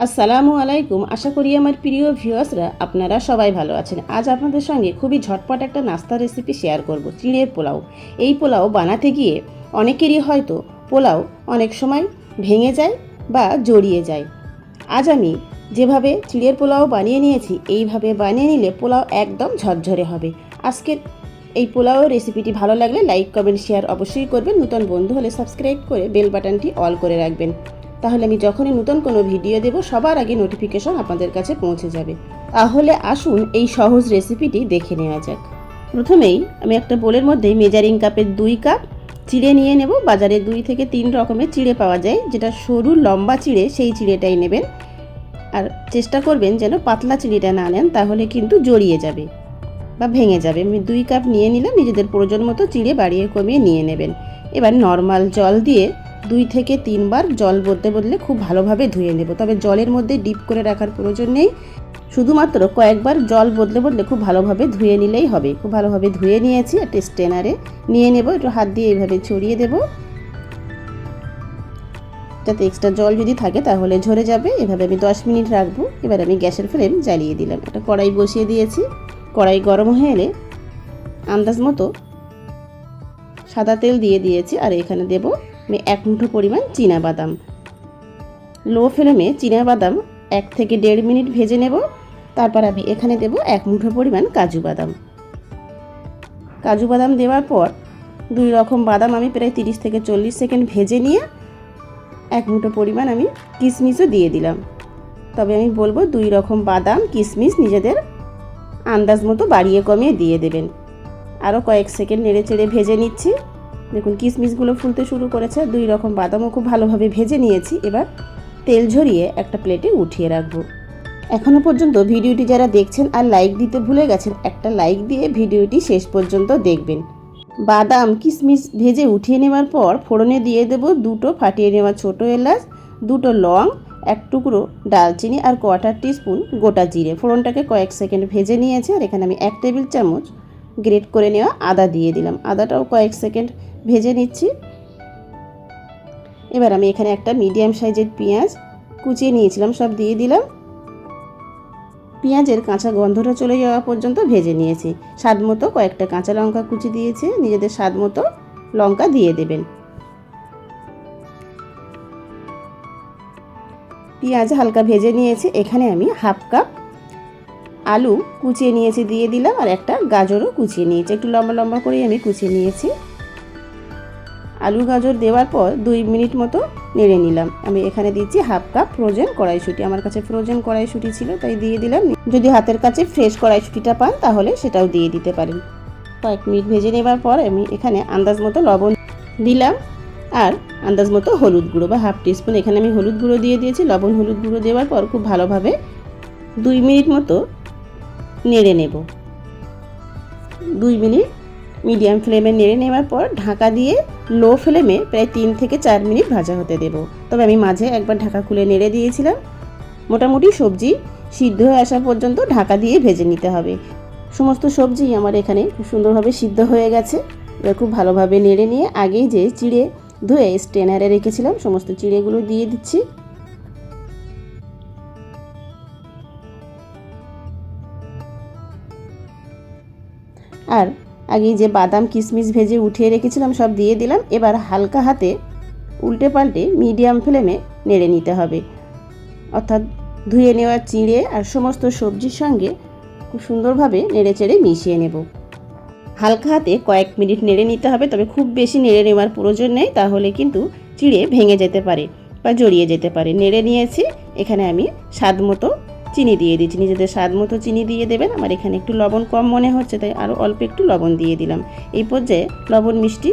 আসসালামু আলাইকুম। আশা করি আমার প্রিয় ভিউয়ার্সরা আপনারা সবাই ভালো আছেন। আজ আপনাদের সঙ্গে খুবই ঝটপট একটা নাস্তা রেসিপি শেয়ার করব, চিড়ের পোলাও। এই পোলাও বানাতে গিয়ে অনেকেরই হয়তো পোলাও অনেক সময় ভেঙে যায় বা জড়িয়ে যায়। আজ আমি যেভাবে চিড়ের পোলাও বানিয়ে নিয়েছি, এইভাবে বানিয়ে নিলে পোলাও একদম ঝরঝরে হবে। আজকের এই পোলাও রেসিপিটি ভালো লাগলে লাইক, কমেন্ট, শেয়ার অবশ্যই করবেন। নতুন বন্ধু হলে সাবস্ক্রাইব করে বেল বাটনটি অল করে রাখবেন, তাহলে আমি যখনই নতুন কোনো ভিডিও দেব সবার আগে নোটিফিকেশন আপনাদের কাছে পৌঁছে যাবে। তাহলে আসুন এই সহজ রেসিপিটি দেখে নেওয়া যাক। প্রথমেই আমি একটা বোলের মধ্যে মেজারিং কাপের 2 কাপ চিড়ে নিয়ে নেব। বাজারে 2 থেকে 3 রকমের চিড়ে পাওয়া যায়, যেটা সরু লম্বা চিড়ে সেই চিড়েটাই নেবেন। আর চেষ্টা করবেন যেন পাতলা চিড়েটা না নেন, তাহলে কিন্তু জড়িয়ে যাবে বা ভেঙে যাবে। আমি 2 কাপ নিয়ে নিলাম। নিজেদের প্রয়োজন মতো চিড়ে বাড়িয়ে কমিয়ে নিয়ে নেবেন। এবার নর্মাল জল দিয়ে 2 থেকে 3 বার জল বদলে বদলে খুব ভালোভাবে ধুয়ে নেব। তবে জলের মধ্যে ডিপ করে রাখার প্রয়োজন নেই, শুধুমাত্র কয়েকবার জল বদলে বদলে খুব ভালোভাবে ধুয়ে নিলেই হবে। খুব ভালোভাবে ধুয়ে নিয়েছি, একটা স্ট্রেনারে নিয়ে নেব। একটু হাত দিয়ে এইভাবে ছড়িয়ে দেব, যাতে এক্সট্রা জল যদি থাকে তাহলে ঝরে যাবে। এভাবে আমি 10 মিনিট রাখবো। এবার আমি গ্যাসের ফ্লেম জ্বালিয়ে দিলাম, একটা কড়াই বসিয়ে দিয়েছি। কড়াই গরম হয়ে এলে আন্দাজ মতো সাদা তেল দিয়ে দিয়েছি, আর এখানে দেব আমি 1 মুঠো পরিমাণ চীনাবাদাম। লো ফ্লেমে চীনাবাদাম 1 থেকে 1.5 মিনিট ভেজে নেব। তারপর আমি এখানে দেব 1 মুঠো পরিমাণ কাজু বাদাম। কাজু বাদাম দেওয়ার পর 2 রকম বাদাম আমি প্রায় 30 থেকে 40 সেকেন্ড ভেজে নিয়ে 1 মুঠো পরিমাণ আমি কিশমিশও দিয়ে দিলাম। তবে আমি বলবো 2 রকম বাদাম কিশমিশ নিজেদের আন্দাজ মতো বাড়িয়ে কমিয়ে দিয়ে দেবেন। আরও কয়েক সেকেন্ড নেড়ে চেড়ে ভেজে নিচ্ছি। দেখুন কিশমিশগুলো ফুলতে শুরু করেছে। 2 রকম বাদামও খুব ভালোভাবে ভেজে নিয়েছি। এবার তেল ঝরিয়ে একটা প্লেটে উঠিয়ে রাখবো। এখনও পর্যন্ত ভিডিওটি যারা দেখছেন আর লাইক দিতে ভুলে গেছেন, একটা লাইক দিয়ে ভিডিওটি শেষ পর্যন্ত দেখবেন। বাদাম কিশমিশ ভেজে উঠিয়ে নেওয়ার পর ফোড়নে দিয়ে দেব 2টো ফাটিয়ে নেওয়া ছোটো এলাচ, 2টো লং, 1 টুকরো ডালচিনি আর 1/4 টিস্পুন গোটা জিরে। ফোড়নটাকে কয়েক সেকেন্ড ভেজে নিয়েছি। আর এখানে আমি 1 টেবিল চামচ গ্রেট করে নেওয়া আদা দিয়ে দিলাম। আদাটাও কয়েক সেকেন্ড ভেজে নিচ্ছি। এবার আমি এখানে একটা মিডিয়াম সাইজের পেঁয়াজ কুচিয়ে নিয়েছিলাম, সব দিয়ে দিলাম। পেঁয়াজের কাঁচা গন্ধটা চলে যাওয়া পর্যন্ত ভেজে নিয়েছি। স্বাদ মতো কয়েকটা কাঁচা লঙ্কা কুচি দিয়েছি, নিজেদের স্বাদ মতো লঙ্কা দিয়ে দেবেন। পেঁয়াজ হালকা ভেজে নিয়েছি। এখানে আমি 1/2 কাপ আলু কুচিয়ে নিয়েছি, দিয়ে দিলাম। আর একটা গাজরও কুচিয়ে নিয়েছি, একটু লম্বা লম্বা করেই আমি কুচিয়ে নিয়েছি। আলু গাজর দেওয়ার পর 2 মিনিট মতো নেড়ে নিলাম। আমি এখানে দিচ্ছি 1/2 কাপ ফ্রোজেন কড়াইশুঁটি। আমার কাছে ফ্রোজেন কড়াইশুঁটি ছিল তাই দিয়ে দিলাম। যদি হাতের কাছে ফ্রেশ কড়াইশুঁটিটা পান তাহলে সেটাও দিয়ে দিতে পারেন। কয়েক মিনিট ভেজে নেবার পর আমি এখানে আন্দাজ মতো লবণ দিলাম, আর আন্দাজ মতো হলুদ গুঁড়ো বা 1/2 টিস্পুন এখানে আমি হলুদ গুঁড়ো দিয়ে দিয়েছি। লবণ হলুদ গুঁড়ো দেওয়ার পর খুব ভালোভাবে 2 মিনিট মতো নেড়ে নেব। 2 মিনিট মিডিয়াম ফ্লেমে নেড়ে নেওয়ার পর ঢাকা দিয়ে লো ফ্লেমে প্রায় 3 থেকে 4 মিনিট ভাজা হতে দেব। তবে আমি মাঝে একবার ঢাকা খুলে নেড়ে দিয়েছিলাম। মোটামুটি সবজি সিদ্ধ হয়ে আসা পর্যন্ত ঢাকা দিয়ে ভেজে নিতে হবে। সমস্ত সবজি আমার এখানে খুব সুন্দরভাবে সিদ্ধ হয়ে গেছে। এবার খুব ভালোভাবে নেড়ে নিয়ে আগেই যে চিড়ে ধুয়ে স্ট্রেনারে রেখেছিলাম সমস্ত চিড়েগুলো দিয়ে দিচ্ছি। আর আগে যে বাদাম কিশমিশ ভেজে উঠিয়ে রেখেছিলাম সব দিয়ে দিলাম। এবার হালকা হাতে উল্টে পাল্টে মিডিয়াম ফ্লেমে নেড়ে নিতে হবে, অর্থাৎ ধুয়ে নেওয়া চিড়ে আর সমস্ত সবজির সঙ্গে খুব সুন্দরভাবে নেড়ে চেড়ে মিশিয়ে নেব। হালকা হাতে কয়েক মিনিট নেড়ে নিতে হবে, তবে খুব বেশি নেড়ে নেওয়ার প্রয়োজন নেই, তাহলে কিন্তু চিড়ে ভেঙে যেতে পারে বা জড়িয়ে যেতে পারে। নেড়ে নিয়েছি। এখানে আমি স্বাদ মতো চিনি দিয়ে দিচ্ছি, নিজেদের স্বাদ মতো চিনি দিয়ে দেবেন। আমার এখানে একটু লবণ কম মনে হচ্ছে তাই আরও অল্প একটু লবণ দিয়ে দিলাম। এই পর্যায়ে লবণ মিষ্টি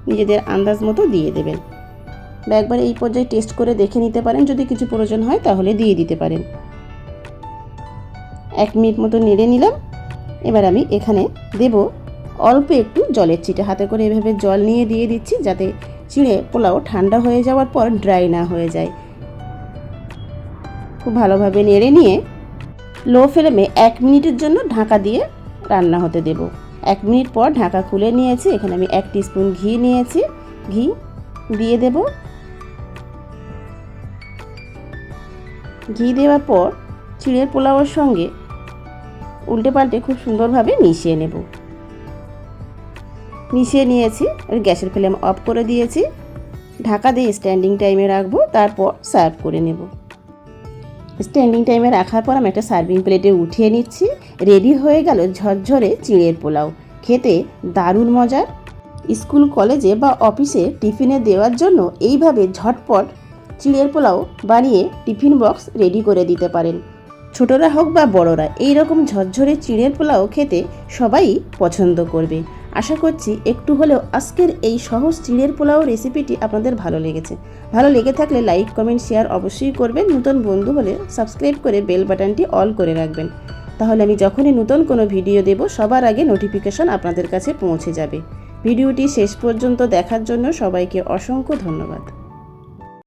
নিজেদের আন্দাজ মতো দিয়ে দেবেন। বা একবার এই পর্যায়ে টেস্ট করে দেখে নিতে পারেন, যদি কিছু প্রয়োজন হয় তাহলে দিয়ে দিতে পারেন। 1 মিনিট মতো নেড়ে নিলাম। এবার আমি এখানে দেব অল্প একটু জলের ছিটে। হাতে করে এভাবে জল নিয়ে দিয়ে দিচ্ছি, যাতে চিড়ে পোলাও ঠান্ডা হয়ে যাওয়ার পর ড্রাই না হয়ে যায়। খুব ভালোভাবে নেড়ে নিয়ে লো ফ্লেমে 1 মিনিটের জন্য ঢাকা দিয়ে রান্না হতে দেব। 1 মিনিট পর ঢাকা খুলে নিয়েছি। এখানে আমি 1 টিস্পুন ঘি নিয়েছি, ঘি দিয়ে দেব। ঘি দেওয়ার পর চিড়ের পোলাওয়ের সঙ্গে উল্টে পাল্টে খুব সুন্দরভাবে মিশিয়ে নেব। মিশিয়ে নিয়েছি, আর গ্যাসের ফ্লেম অফ করে দিয়েছি। ঢাকা দিয়ে স্ট্যান্ডিং টাইমে রাখবো, তারপর সার্ভ করে নেব। স্ট্যান্ডিং টাইমে রাখার পর আমি একটা সার্ভিং প্লেটে উঠিয়ে নিচ্ছি। রেডি হয়ে গেল ঝরঝরে চিড়ের পোলাও। খেতে দারুণ মজার। স্কুল, কলেজে বা অফিসে টিফিনে দেওয়ার জন্য এইভাবে ঝটপট চিড়ের পোলাও বানিয়ে টিফিন বক্স রেডি করে দিতে পারেন। ছোটরা হোক বা বড়রা এই রকম ঝরঝরে চিড়ের পোলাও খেতে সবাই পছন্দ করবে। আশা করছি একটু হলেও আজকের এই সহজ চিড়ের পোলাও রেসিপিটি আপনাদের ভালো লেগেছে। ভালো লেগে থাকলে লাইক, কমেন্ট, শেয়ার অবশ্যই করবেন। নতুন বন্ধু হলে সাবস্ক্রাইব করে বেল বাটনটি অল করে রাখবেন। তাহলে আমি যখনই নতুন কোনো ভিডিও দেব সবার আগে নোটিফিকেশন আপনাদের কাছে পৌঁছে যাবে। ভিডিওটি শেষ পর্যন্ত দেখার জন্য সবাইকে অসংখ্য ধন্যবাদ।